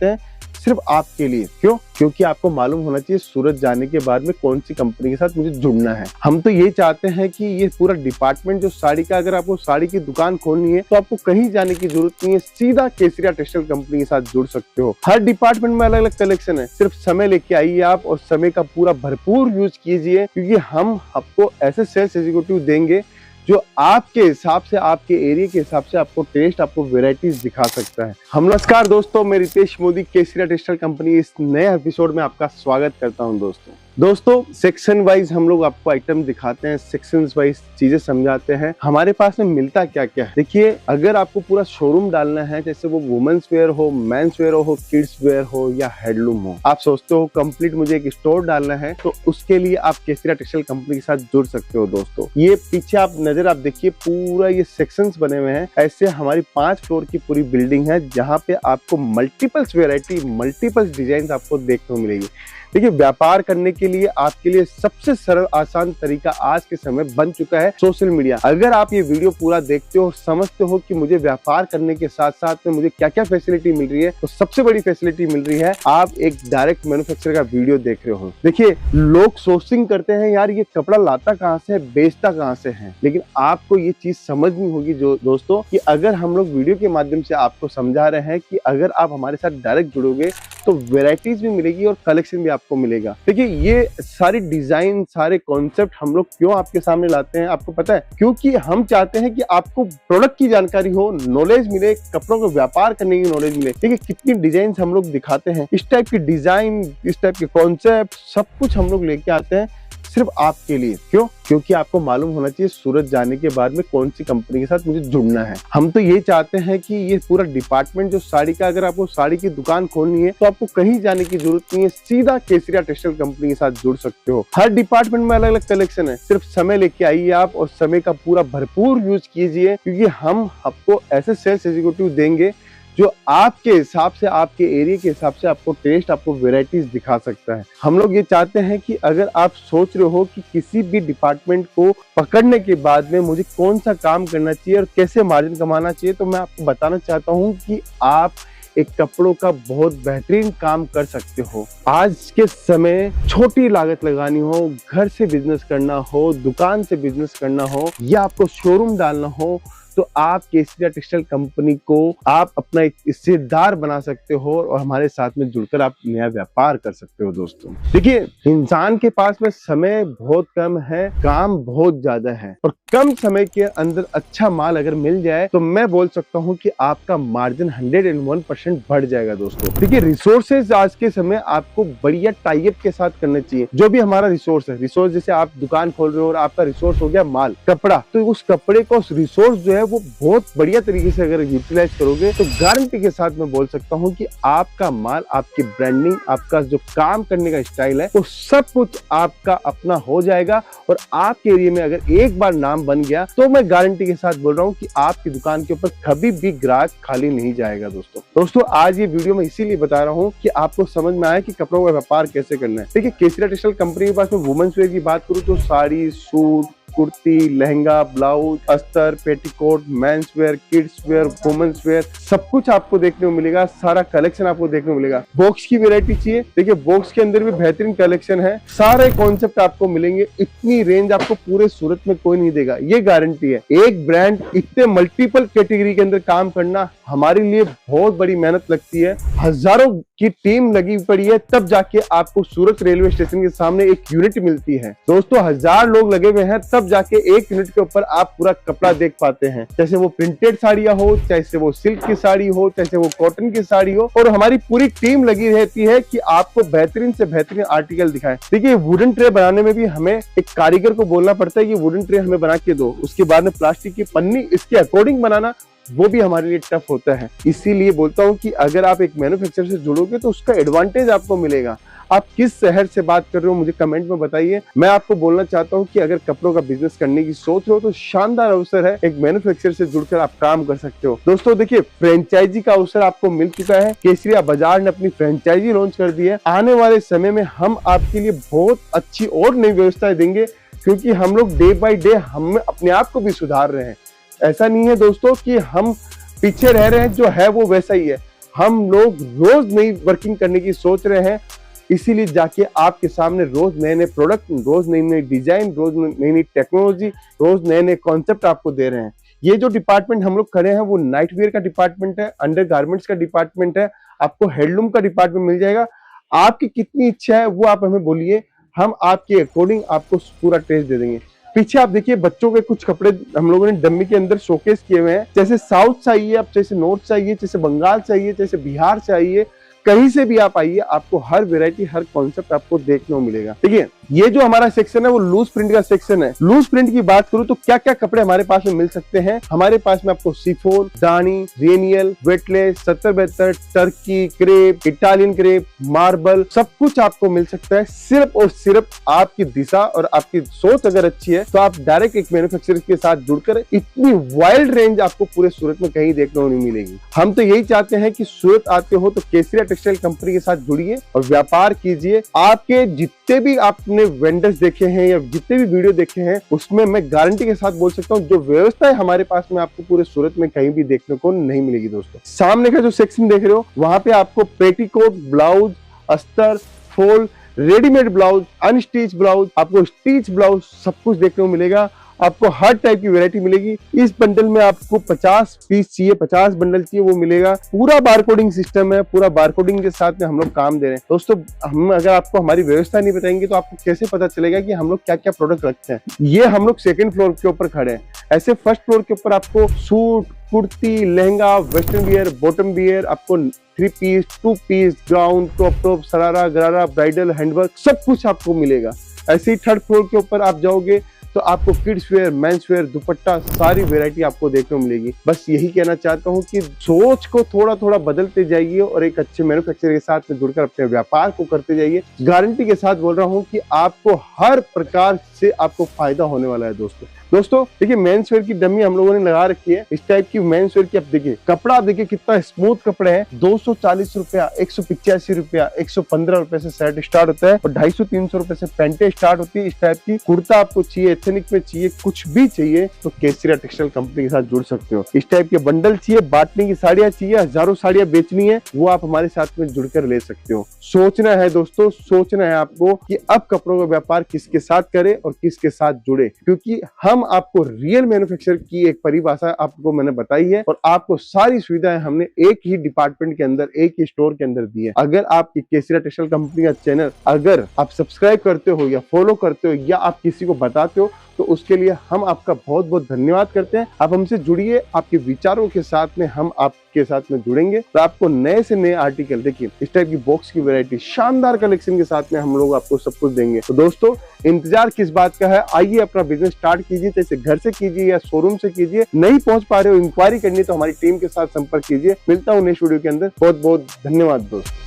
आते हैं सिर्फ आपके लिए। क्यों? क्योंकि आपको मालूम होना चाहिए सूरत जाने के बाद में कौन सी कंपनी के साथ मुझे जुड़ना है। हम तो ये चाहते हैं कि ये पूरा डिपार्टमेंट जो साड़ी का, अगर आपको साड़ी की दुकान खोलनी है तो आपको कहीं जाने की जरूरत नहीं है, सीधा केसरिया टेक्सटाइल कंपनी के साथ जुड़ सकते हो। हर डिपार्टमेंट में अलग अलग कलेक्शन है, सिर्फ समय लेके आइए आप और समय का पूरा भरपूर यूज कीजिए, क्योंकि हम आपको ऐसे सेल्स एग्जीक्यूटिव देंगे जो आपके हिसाब से, आपके एरिया के हिसाब से आपको टेस्ट, आपको वेराइटीज दिखा सकता है। नमस्कार दोस्तों, मैं रितेश मोदी केसरिया टेक्सटाइल कंपनी इस नए एपिसोड में आपका स्वागत करता हूं। दोस्तों सेक्शन वाइज हम लोग आपको आइटम दिखाते हैं, सेक्शन वाइज चीजें समझाते हैं। हमारे पास में मिलता क्या क्या है, देखिए अगर आपको पूरा शोरूम डालना है, जैसे वो वुमेन्स वेयर हो, मेंस वेयर हो, किड्स वेयर हो या हैंडलूम हो, आप सोचते हो कंप्लीट मुझे एक स्टोर डालना है, तो उसके लिए आप केसरिया टेक्सटाइल कंपनी के साथ जुड़ सकते हो। दोस्तों ये पीछे आप नजर आप देखिए, पूरा ये सेक्शंस बने हुए हैं। ऐसे हमारी 5 फ्लोर की पूरी बिल्डिंग है, जहाँ पे आपको मल्टीपल्स वेराइटी, मल्टीपल्स डिजाइन आपको देखने को मिलेगी। देखिए व्यापार करने के लिए आपके लिए सबसे सरल आसान तरीका आज के समय बन चुका है सोशल मीडिया। अगर आप ये वीडियो पूरा देखते हो, समझते हो कि मुझे व्यापार करने के साथ साथ में मुझे क्या क्या फैसिलिटी मिल रही है, तो सबसे बड़ी फैसिलिटी मिल रही है, आप एक डायरेक्ट मैन्युफैक्चरर का वीडियो देख रहे हो। देखिए लोग सोर्सिंग करते हैं, यार ये कपड़ा लाता कहाँ से है, बेचता कहाँ से है, लेकिन आपको ये चीज समझनी होगी जो दोस्तों, कि अगर हम लोग वीडियो के माध्यम से आपको समझा रहे हैं कि अगर आप हमारे साथ डायरेक्ट जुड़ोगे तो वेराइटीज भी मिलेगी और कलेक्शन भी आपको मिलेगा। देखिए ये सारी डिजाइन, सारे कॉन्सेप्ट हम लोग क्यों आपके सामने लाते हैं, आपको पता है? क्योंकि हम चाहते हैं कि आपको प्रोडक्ट की जानकारी हो, नॉलेज मिले, कपड़ों को व्यापार करने की नॉलेज मिले। देखिए कितनी डिजाइन हम लोग दिखाते हैं, इस टाइप की डिजाइन, इस टाइप के कॉन्सेप्ट, सब कुछ हम लोग लेके आते हैं सिर्फ आपके लिए। क्यों? क्योंकि आपको मालूम होना चाहिए सूरत जाने के बाद में कौन सी कंपनी के साथ मुझे जुड़ना है। हम तो ये चाहते हैं कि ये पूरा डिपार्टमेंट जो साड़ी का, अगर आपको साड़ी की दुकान खोलनी है तो आपको कहीं जाने की जरूरत नहीं है, सीधा केसरिया टेक्सटाइल कंपनी के साथ जुड़ सकते हो। हर डिपार्टमेंट में अलग अलग कलेक्शन है, सिर्फ समय लेके आइए आप और समय का पूरा भरपूर यूज कीजिए, क्योंकि हम आपको ऐसे सेल्स एग्जीक्यूटिव देंगे जो आपके हिसाब से, आपके एरिया के हिसाब से आपको टेस्ट, आपको वेराइटीज दिखा सकता है। हम लोग ये चाहते हैं कि अगर आप सोच रहे हो कि किसी भी डिपार्टमेंट को पकड़ने के बाद में मुझे कौन सा काम करना चाहिए और कैसे मार्जिन कमाना चाहिए, तो मैं आपको बताना चाहता हूँ कि आप एक कपड़ों का बहुत बेहतरीन काम कर सकते हो। आज के समय छोटी लागत लगानी हो, घर से बिजनेस करना हो, दुकान से बिजनेस करना हो, या आपको शोरूम डालना हो, तो आप केसरिया टेक्सटाइल कंपनी को आप अपना एक हिस्सेदार बना सकते हो और हमारे साथ में जुड़कर आप नया व्यापार कर सकते हो। दोस्तों देखिए इंसान के पास में समय बहुत कम है, काम बहुत ज्यादा है, और कम समय के अंदर अच्छा माल अगर मिल जाए तो मैं बोल सकता हूं कि आपका मार्जिन 101% बढ़ जाएगा। दोस्तों देखिए रिसोर्सेज आज के समय आपको बढ़िया टाइप के साथ करने चाहिए। जो भी हमारा रिसोर्स है, रिसोर्स जैसे आप दुकान खोल रहे हो और आपका रिसोर्स हो गया माल, कपड़ा, तो उस कपड़े को, उस रिसोर्स जो है वो बहुत बढ़िया तरीके से अगर यूटिलाइज करोगे तो गारंटी के साथ मैं बोल सकता हूं कि आपका माल, आपकी ब्रांडिंग, आपका जो काम करने का स्टाइल है, वो सब कुछ आपका अपना हो जाएगा। और आपके एरिया में अगर एक बार नाम बन गया तो मैं गारंटी के साथ बोल रहा हूं कि आपकी दुकान के ऊपर कभी भी ग्राहक खाली नहीं जाएगा। दोस्तों आज ये वीडियो मैं इसीलिए बता रहा हूं कि आपको समझ में आए कि कपड़ों का व्यापार कैसे करना है। देखिए केसरिया टेक्सटाइल कंपनी के पास में वुमेन्स वेयर की बात करूं तो साड़ी, सूट, कुर्ती, लहंगा, ब्लाउज, अस्तर, petticoat, men's wear, kids wear, women's wear, सब कुछ आपको देखने को मिलेगा। सारा कलेक्शन आपको देखने को मिलेगा। बॉक्स की वैरायटी चाहिए, देखिए बॉक्स के अंदर भी बेहतरीन कलेक्शन है, सारे कॉन्सेप्ट आपको मिलेंगे। इतनी रेंज आपको पूरे सूरत में कोई नहीं देगा, ये गारंटी है। एक ब्रांड इतने मल्टीपल कैटेगरी के अंदर काम करना हमारे लिए बहुत बड़ी मेहनत लगती है, हजारों की टीम लगी पड़ी है, तब जाके आपको सूरत रेलवे स्टेशन के सामने एक यूनिट मिलती है। दोस्तों 1000 लोग लगे हुए हैं, तब जाके एक यूनिट के ऊपर आप पूरा कपड़ा देख पाते हैं, चाहे वो प्रिंटेड साड़ियां हो, चाहे वो सिल्क की साड़ी हो, चाहे वो कॉटन की साड़ी हो, और हमारी पूरी टीम लगी रहती है कि आपको बेहतरीन से बेहतरीन आर्टिकल दिखाएं। देखिए वुडन ट्रे बनाने में भी हमें एक कारीगर को बोलना पड़ता है कि वुडन ट्रे हमें बना के दो, उसके बाद में प्लास्टिक की पन्नी इसके अकॉर्डिंग बनाना, वो भी हमारे लिए टफ होता है। इसीलिए बोलता हूँ कि अगर आप एक मैन्युफैक्चरर से जुड़ोगे तो उसका एडवांटेज आपको मिलेगा। आप किस शहर से बात कर रहे हो मुझे कमेंट में बताइए। मैं आपको बोलना चाहता हूं कि अगर कपड़ों का बिजनेस करने की सोच रहे हो तो शानदार अवसर है, एक मैन्युफैक्चरर से जुड़कर आप काम कर सकते हो। दोस्तों देखिए फ्रेंचाइजी का अवसर आपको मिल चुका है, केसरिया बाजार ने अपनी फ्रेंचाइजी लॉन्च कर दी है। आने वाले समय में हम आपके लिए बहुत अच्छी और नई व्यवस्थाएं देंगे, क्योंकि हम लोग डे बाय डे हम अपने आप को भी सुधार रहे हैं। ऐसा नहीं है दोस्तों कि हम पीछे रह रहे हैं, जो है वो वैसा ही है। हम लोग रोज नई वर्किंग करने की सोच रहे हैं, इसीलिए जाके आपके सामने रोज नए नए प्रोडक्ट, रोज नई नई डिजाइन, रोज नई नई टेक्नोलॉजी, रोज नए नए कॉन्सेप्ट आपको दे रहे हैं। ये जो डिपार्टमेंट हम लोग खड़े हैं वो नाइट वेयर का डिपार्टमेंट है, अंडर गारमेंट्स का डिपार्टमेंट है, आपको हैंडलूम का डिपार्टमेंट मिल जाएगा। आपकी कितनी इच्छा है वो आप हमें बोलिए, हम आपके अकॉर्डिंग आपको पूरा टेस्ट दे देंगे। पीछे आप देखिए बच्चों के कुछ कपड़े हम लोगों ने डम्मी के अंदर शोकेस किए हुए हैं। जैसे साउथ चाहिए, अब जैसे नॉर्थ चाहिए, जैसे बंगाल चाहिए, जैसे बिहार चाहिए, कहीं से भी आप आइए, आपको हर वैरायटी, हर कॉन्सेप्ट आपको देखने को मिलेगा। देखिए ये जो हमारा सेक्शन है वो लूज प्रिंट का सेक्शन है। लूज प्रिंट की बात करूं तो क्या क्या कपड़े हमारे पास में मिल सकते हैं। हमारे पास में आपको शिफॉन, दानी, रेनियल, weightless, 70-72, Turkey, crepe, Italian crepe, marble, सब कुछ आपको मिल सकता है। सिर्फ और सिर्फ आपकी दिशा और आपकी सोच अगर अच्छी है तो आप डायरेक्ट एक मैन्युफैक्चरर के साथ जुड़कर इतनी वाइल्ड रेंज आपको पूरे सूरत में कहीं देखने को नहीं मिलेगी। हम तो यही चाहते हैं कि सूरत आते हो तो केसरिया टेक्सटाइल कंपनी के साथ जुड़िए और व्यापार कीजिए। आपके जितने भी आपने वेंडर्स देखे हैं या जितने भी वीडियो देखे हैं उसमें मैं गारंटी के साथ बोल सकता हूं जो व्यवस्था है हमारे पास में आपको पूरे सूरत में कहीं भी देखने को नहीं मिलेगी। दोस्तों सामने का जो सेक्शन देख रहे हो वहां पे आपको पेटीकोट, ब्लाउज, अस्तर, fall, readymade blouse, unstitch blouse, आपको स्टिच ब्लाउज सब कुछ देखने को मिलेगा। आपको हर टाइप की वैरायटी मिलेगी। इस बंडल में आपको 50 पीस चाहिए, 50 बंडल चाहिए वो मिलेगा। पूरा बारकोडिंग सिस्टम है, पूरा बारकोडिंग के साथ में हम लोग काम दे रहे हैं। दोस्तों हम अगर आपको हमारी व्यवस्था नहीं बताएंगे तो आपको कैसे पता चलेगा कि हम लोग क्या क्या प्रोडक्ट रखते हैं। ये हम लोग सेकेंड फ्लोर के ऊपर खड़े हैं। ऐसे फर्स्ट फ्लोर के ऊपर आपको suit, kurti, lehenga, western wear, bottom wear, आपको 3 piece, 2 piece, gown, crop top, sharara, gharara, bridal, handwork सब कुछ आपको मिलेगा। ऐसे ही थर्ड फ्लोर के ऊपर आप जाओगे तो आपको किड्स वेयर, मेंस वेयर, दुपट्टा, सारी वैरायटी आपको देखने को मिलेगी। बस यही कहना चाहता हूँ कि सोच को थोड़ा थोड़ा बदलते जाइए और एक अच्छे मैन्युफैक्चरर के साथ में जुड़कर अपने व्यापार को करते जाइए। गारंटी के साथ बोल रहा हूँ कि आपको हर प्रकार से आपको फायदा होने वाला है। दोस्तों देखिए मेंस वेयर की डमी हम लोगों ने लगा रखी है। इस टाइप की मेंस वेयर की आप देखिए कपड़ा, आप देखिए कितना स्मूथ कपड़े हैं। 240 रुपया, 185 रुपया, 115 रुपए से शर्ट स्टार्ट होता है और 250-300 रुपए से पैंटे स्टार्ट होती है। इस टाइप की कुर्ता आपको चाहिए, एथनिक में चाहिए, कुछ भी चाहिए तो केसरिया टेक्सटाइल कंपनी के साथ जुड़ सकते हो। इस टाइप के बंडल चाहिए, बांटने की साड़ियां चाहिए, हजारों साड़ियां बेचनी है, वो आप हमारे साथ में जुड़कर ले सकते हो। सोचना है दोस्तों, सोचना है आपको कि अब कपड़ों का व्यापार किसके साथ करे और किसके साथ जुड़े, क्योंकि हम आपको रियल मैन्युफैक्चरर की एक परिभाषा आपको मैंने बताई है और आपको सारी सुविधाएं हमने एक ही डिपार्टमेंट के अंदर, एक ही स्टोर के अंदर दी है। अगर आपकी केसरिया टेक्सटाइल कंपनी का चैनल अगर आप सब्सक्राइब करते हो या फॉलो करते हो या आप किसी को बताते हो तो उसके लिए हम आपका बहुत बहुत धन्यवाद करते हैं। आप हमसे जुड़िए, आपके विचारों के साथ में हम आपके साथ में जुड़ेंगे और आपको नए से नए आर्टिकल, देखिए इस टाइप की बॉक्स की वैरायटी, शानदार कलेक्शन के साथ में हम लोग आपको सब कुछ देंगे। तो दोस्तों इंतजार किस बात का है, आइए अपना बिजनेस स्टार्ट कीजिए, जैसे घर से कीजिए या शोरूम से कीजिए। नहीं पहुंच पा रहे हो, इंक्वायरी करनी तो हमारी टीम के साथ संपर्क कीजिए। मिलता हूं नेक्स्ट वीडियो के अंदर। बहुत बहुत धन्यवाद दोस्तों।